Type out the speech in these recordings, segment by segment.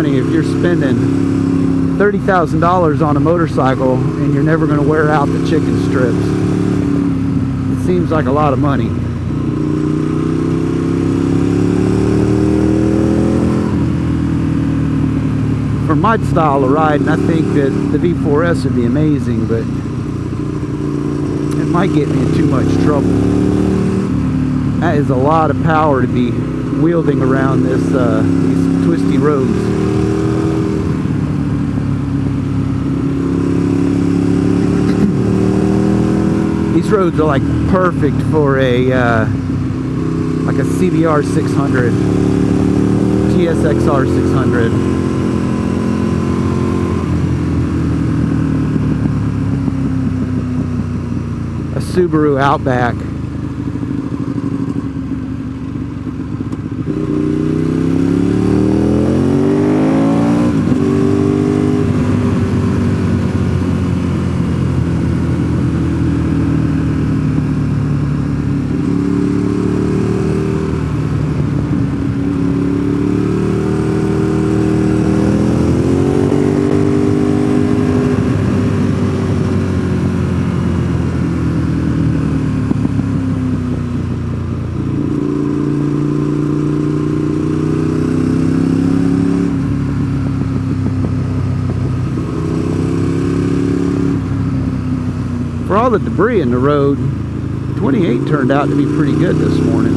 If you're spending $30,000 on a motorcycle and you're never going to wear out the chicken strips, it seems like a lot of money. For my style of riding, I think that the V4S would be amazing, but it might get me in too much trouble. That is a lot of power to be wielding around these twisty roads. These roads are like perfect for a like a CBR 600, GSXR 600. A Subaru Outback. For all the debris in the road, 28 turned out to be pretty good this morning.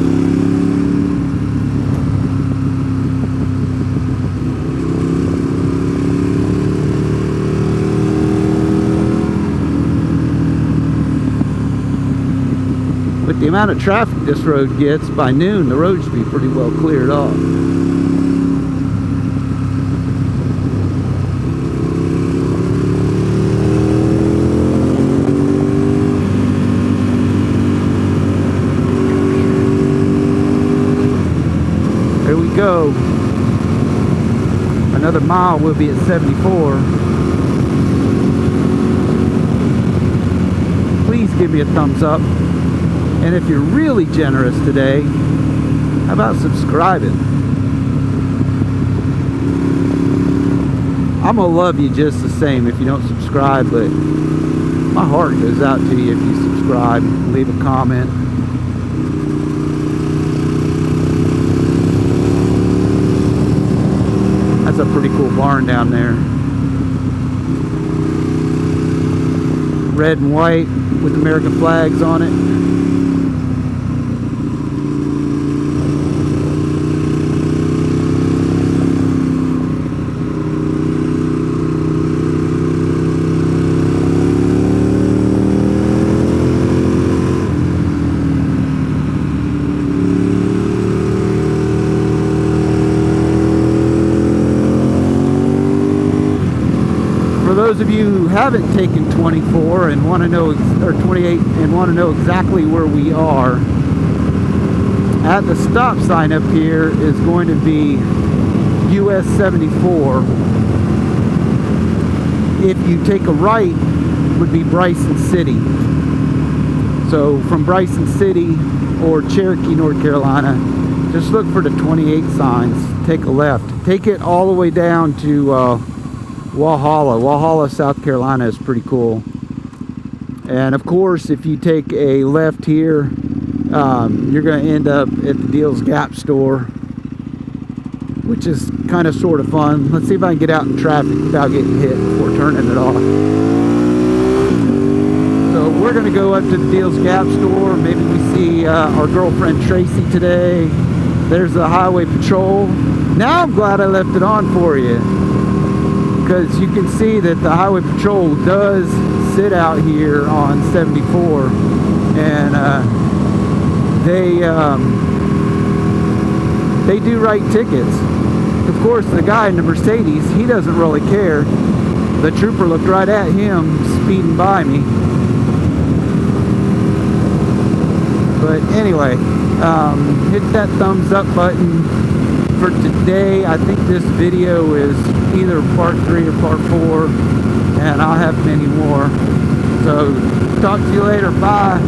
With the amount of traffic this road gets, by noon the road should be pretty well cleared off. Here we go. Another mile, we'll be at 74. Please give me a thumbs up. And if you're really generous today, how about subscribing? I'm gonna love you just the same if you don't subscribe, but my heart goes out to you if you subscribe, leave a comment. That's a pretty cool barn down there. Red and white with American flags on it. For those of you who haven't taken 24 and want to know, or 28 and want to know exactly where we are, at the stop sign up here is going to be US 74. If you take a right, would be Bryson City. So from Bryson City or Cherokee, North Carolina, just look for the 28 signs, take a left. Take it all the way down to Walhalla, South Carolina is pretty cool. And of course, if you take a left here, you're going to end up at the Deals Gap store, which is kind of sort of fun. Let's see if I can get out in traffic without getting hit before turning it off. So we're going to go up to the Deals Gap store. Maybe we see our girlfriend Tracy today. There's the highway patrol. Now I'm glad I left it on for you, because you can see that the highway patrol does sit out here on 74, and they do write tickets. Of course, the guy in the Mercedes, he doesn't really care. The trooper looked right at him speeding by me. But anyway, hit that thumbs up button for today. I think this video is either part 3 or part 4, and I'll have many more. So talk to you later. Bye.